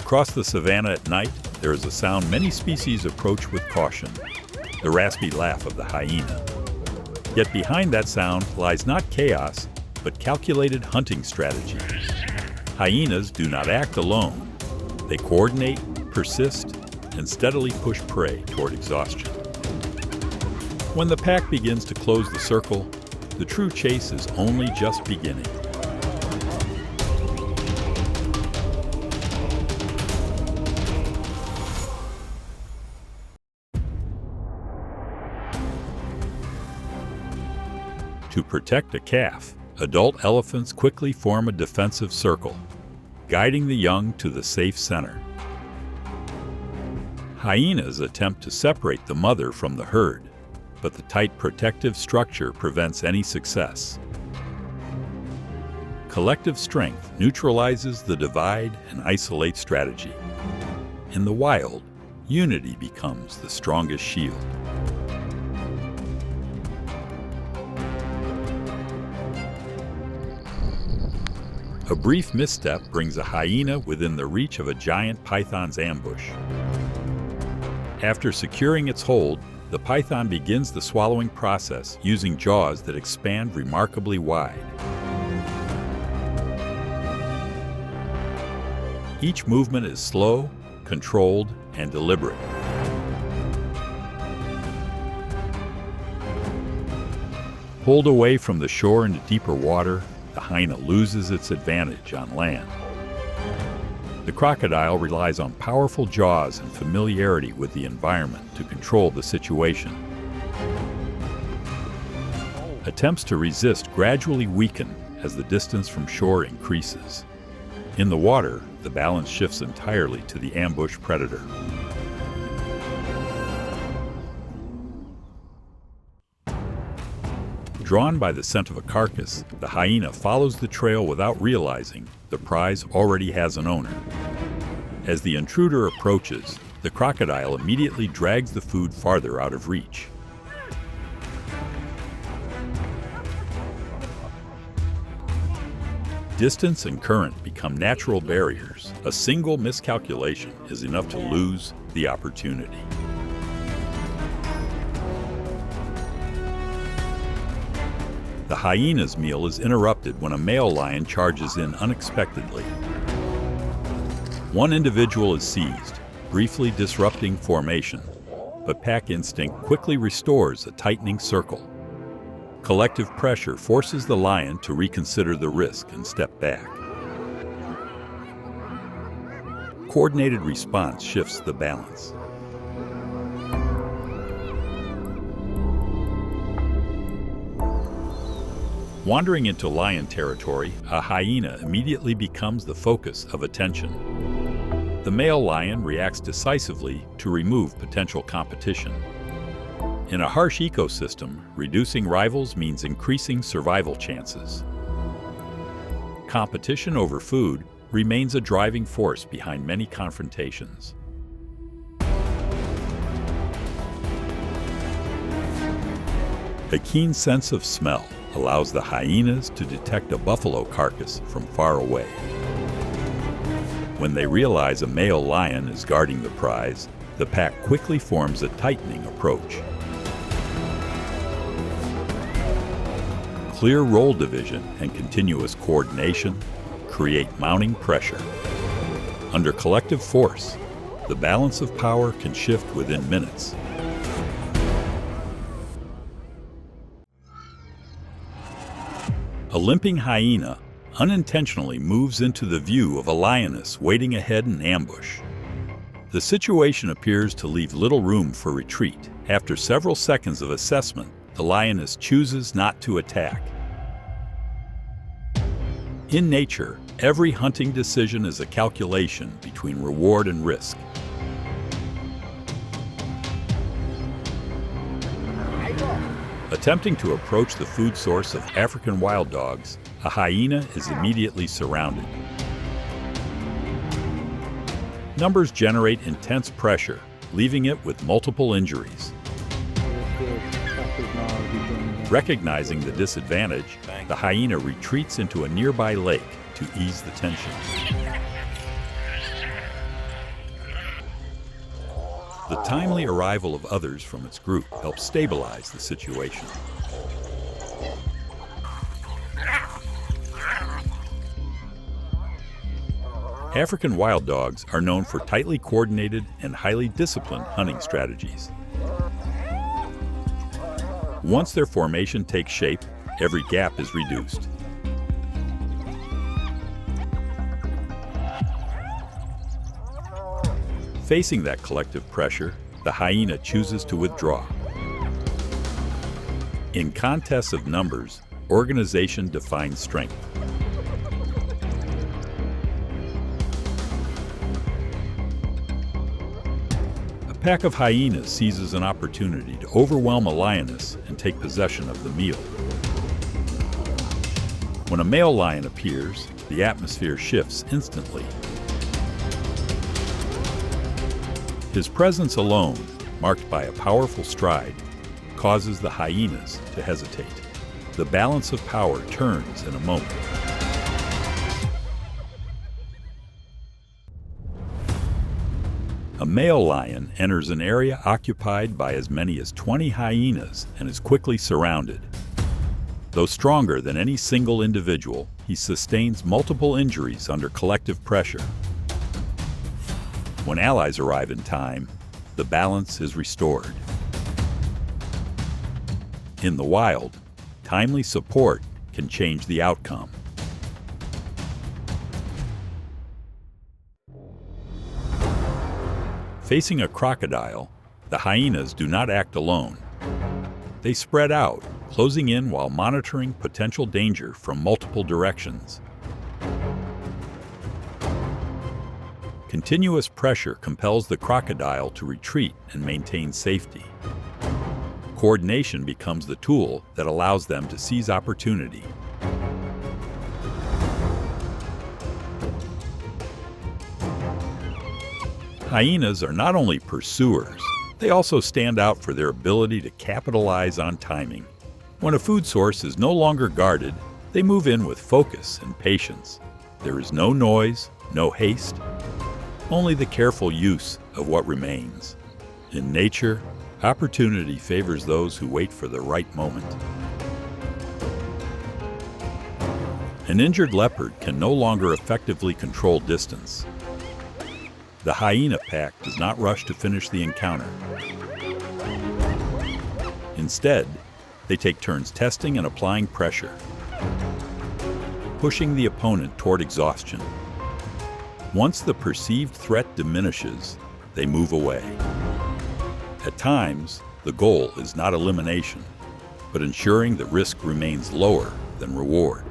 Across the savanna at night, there is a sound many species approach with caution, the raspy laugh of the hyena. Yet behind that sound lies not chaos, but calculated hunting strategy. Hyenas do not act alone. They coordinate, persist, and steadily push prey toward exhaustion. When the pack begins to close the circle, the true chase is only just beginning. To protect a calf, adult elephants quickly form a defensive circle, guiding the young to the safe center. Hyenas attempt to separate the mother from the herd, but the tight protective structure prevents any success. Collective strength neutralizes the divide and isolate strategy. In the wild, unity becomes the strongest shield. A brief misstep brings a hyena within the reach of a giant python's ambush. After securing its hold, the python begins the swallowing process using jaws that expand remarkably wide. Each movement is slow, controlled, and deliberate. Pulled away from the shore into deeper water, the hyena loses its advantage on land. The crocodile relies on powerful jaws and familiarity with the environment to control the situation. Attempts to resist gradually weaken as the distance from shore increases. In the water, the balance shifts entirely to the ambush predator. Drawn by the scent of a carcass, the hyena follows the trail without realizing the prize already has an owner. As the intruder approaches, the crocodile immediately drags the food farther out of reach. Distance and current become natural barriers. A single miscalculation is enough to lose the opportunity. The hyena's meal is interrupted when a male lion charges in unexpectedly. One individual is seized, briefly disrupting formation, but pack instinct quickly restores a tightening circle. Collective pressure forces the lion to reconsider the risk and step back. Coordinated response shifts the balance. Wandering into lion territory, a hyena immediately becomes the focus of attention. The male lion reacts decisively to remove potential competition. In a harsh ecosystem, reducing rivals means increasing survival chances. Competition over food remains a driving force behind many confrontations. A keen sense of smell allows the hyenas to detect a buffalo carcass from far away. When they realize a male lion is guarding the prize, the pack quickly forms a tightening approach. Clear role division and continuous coordination create mounting pressure. Under collective force, the balance of power can shift within minutes. A limping hyena unintentionally moves into the view of a lioness waiting ahead in ambush. The situation appears to leave little room for retreat. After several seconds of assessment, the lioness chooses not to attack. In nature, every hunting decision is a calculation between reward and risk. Attempting to approach the food source of African wild dogs, a hyena is immediately surrounded. Numbers generate intense pressure, leaving it with multiple injuries. Recognizing the disadvantage, the hyena retreats into a nearby lake to ease the tension. The timely arrival of others from its group helps stabilize the situation. African wild dogs are known for tightly coordinated and highly disciplined hunting strategies. Once their formation takes shape, every gap is reduced. Facing that collective pressure, the hyena chooses to withdraw. In contests of numbers, organization defines strength. A pack of hyenas seizes an opportunity to overwhelm a lioness and take possession of the meal. When a male lion appears, the atmosphere shifts instantly. His presence alone, marked by a powerful stride, causes the hyenas to hesitate. The balance of power turns in a moment. A male lion enters an area occupied by as many as 20 hyenas and is quickly surrounded. Though stronger than any single individual, he sustains multiple injuries under collective pressure. When allies arrive in time, the balance is restored. In the wild, timely support can change the outcome. Facing a crocodile, the hyenas do not act alone. They spread out, closing in while monitoring potential danger from multiple directions. Continuous pressure compels the crocodile to retreat and maintain safety. Coordination becomes the tool that allows them to seize opportunity. Hyenas are not only pursuers, they also stand out for their ability to capitalize on timing. When a food source is no longer guarded, they move in with focus and patience. There is no noise, no haste, only the careful use of what remains. In nature, opportunity favors those who wait for the right moment. An injured leopard can no longer effectively control distance. The hyena pack does not rush to finish the encounter. Instead, they take turns testing and applying pressure, pushing the opponent toward exhaustion. Once the perceived threat diminishes, they move away. At times, the goal is not elimination, but ensuring the risk remains lower than reward.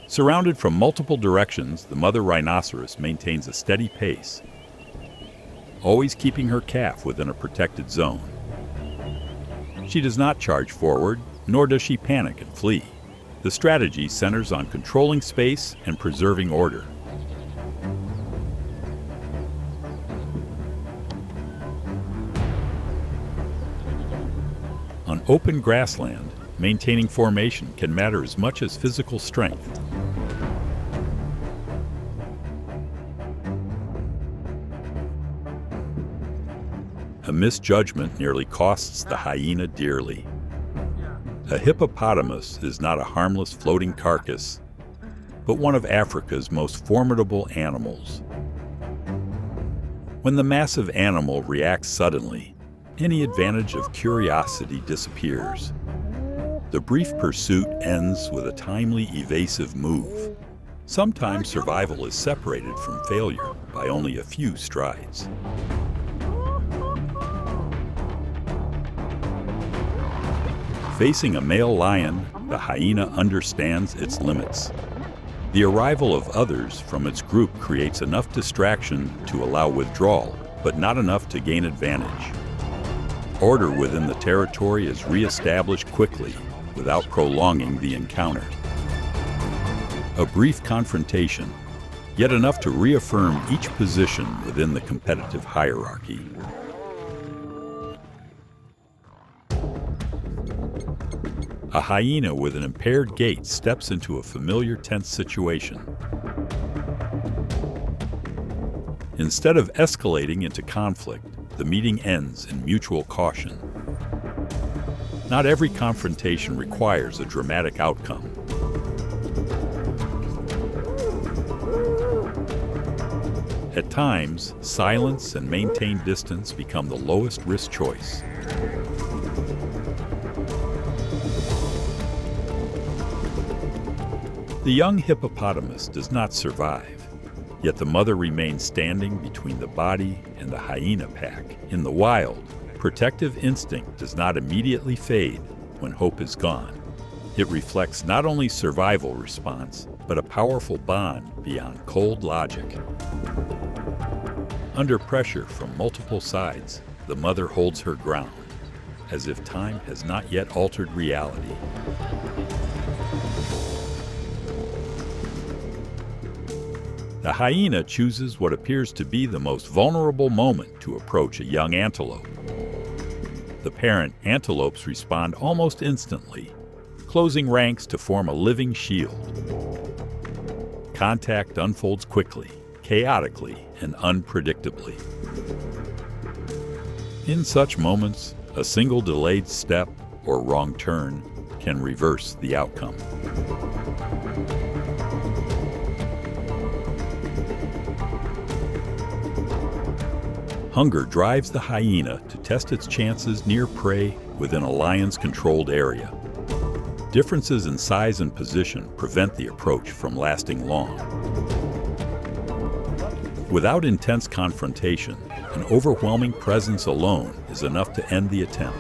Surrounded from multiple directions, the mother rhinoceros maintains a steady pace, always keeping her calf within a protected zone. She does not charge forward, nor does she panic and flee. The strategy centers on controlling space and preserving order. On open grassland, maintaining formation can matter as much as physical strength. A misjudgment nearly costs the hyena dearly. A hippopotamus is not a harmless floating carcass, but one of Africa's most formidable animals. When the massive animal reacts suddenly, any advantage of curiosity disappears. The brief pursuit ends with a timely, evasive move. Sometimes survival is separated from failure by only a few strides. Facing a male lion, the hyena understands its limits. The arrival of others from its group creates enough distraction to allow withdrawal, but not enough to gain advantage. Order within the territory is re-established quickly, without prolonging the encounter. A brief confrontation, yet enough to reaffirm each position within the competitive hierarchy. A hyena with an impaired gait steps into a familiar tense situation. Instead of escalating into conflict, the meeting ends in mutual caution. Not every confrontation requires a dramatic outcome. At times, silence and maintained distance become the lowest risk choice. The young hippopotamus does not survive, yet the mother remains standing between the body and the hyena pack. In the wild, protective instinct does not immediately fade when hope is gone. It reflects not only survival response, but a powerful bond beyond cold logic. Under pressure from multiple sides, the mother holds her ground, as if time has not yet altered reality. The hyena chooses what appears to be the most vulnerable moment to approach a young antelope. The parent antelopes respond almost instantly, closing ranks to form a living shield. Contact unfolds quickly, chaotically, and unpredictably. In such moments, a single delayed step or wrong turn can reverse the outcome. Hunger drives the hyena to test its chances near prey within a lion's controlled area. Differences in size and position prevent the approach from lasting long. Without intense confrontation, an overwhelming presence alone is enough to end the attempt.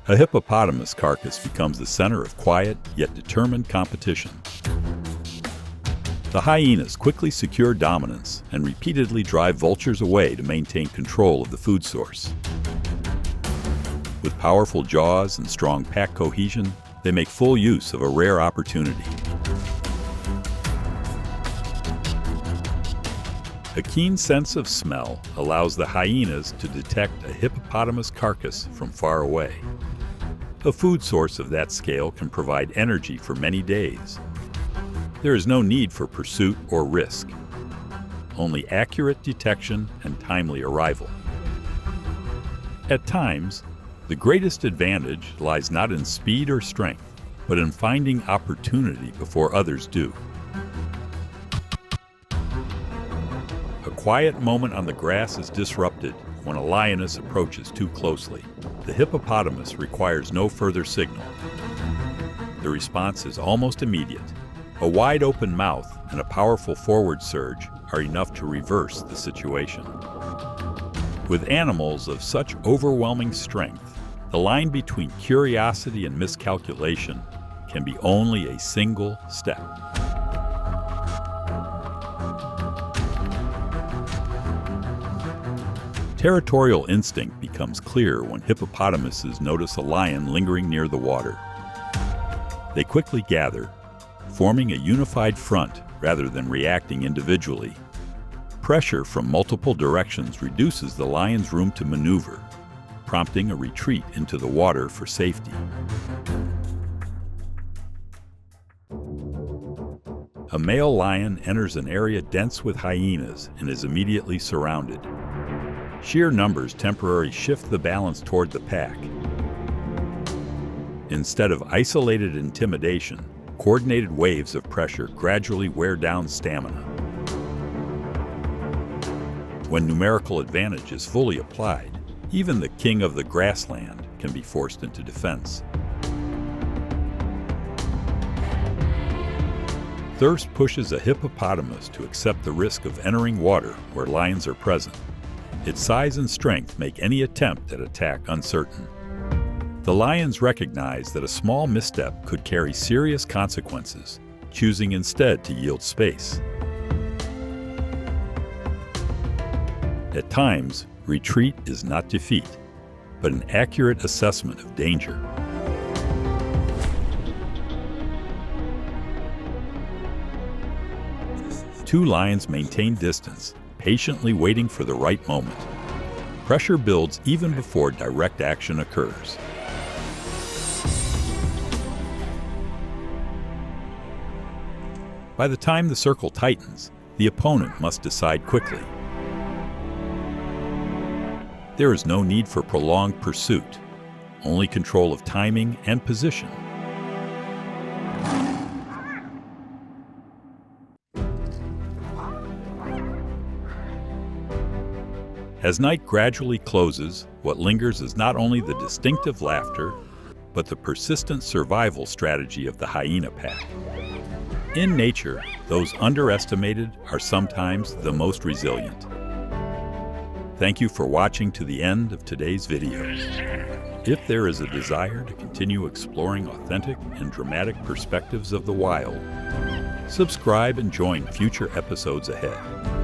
A hippopotamus carcass becomes the center of quiet yet determined competition. The hyenas quickly secure dominance and repeatedly drive vultures away to maintain control of the food source. With powerful jaws and strong pack cohesion, they make full use of a rare opportunity. A keen sense of smell allows the hyenas to detect a hippopotamus carcass from far away. A food source of that scale can provide energy for many days. There is no need for pursuit or risk, only accurate detection and timely arrival. At times, the greatest advantage lies not in speed or strength, but in finding opportunity before others do. A quiet moment on the grass is disrupted when a lioness approaches too closely. The hippopotamus requires no further signal. The response is almost immediate. A wide open mouth and a powerful forward surge are enough to reverse the situation. With animals of such overwhelming strength, the line between curiosity and miscalculation can be only a single step. Territorial instinct becomes clear when hippopotamuses notice a lion lingering near the water. They quickly gather, forming a unified front rather than reacting individually. Pressure from multiple directions reduces the lion's room to maneuver, prompting a retreat into the water for safety. A male lion enters an area dense with hyenas and is immediately surrounded. Sheer numbers temporarily shift the balance toward the pack. Instead of isolated intimidation, coordinated waves of pressure gradually wear down stamina. When numerical advantage is fully applied, even the king of the grassland can be forced into defense. Thirst pushes a hippopotamus to accept the risk of entering water where lions are present. Its size and strength make any attempt at attack uncertain. The lions recognize that a small misstep could carry serious consequences, choosing instead to yield space. At times, retreat is not defeat, but an accurate assessment of danger. Two lions maintain distance, patiently waiting for the right moment. Pressure builds even before direct action occurs. By the time the circle tightens, the opponent must decide quickly. There is no need for prolonged pursuit, only control of timing and position. As night gradually closes, what lingers is not only the distinctive laughter, but the persistent survival strategy of the hyena pack. In nature, those underestimated are sometimes the most resilient. Thank you for watching to the end of today's video. If there is a desire to continue exploring authentic and dramatic perspectives of the wild, subscribe and join future episodes ahead.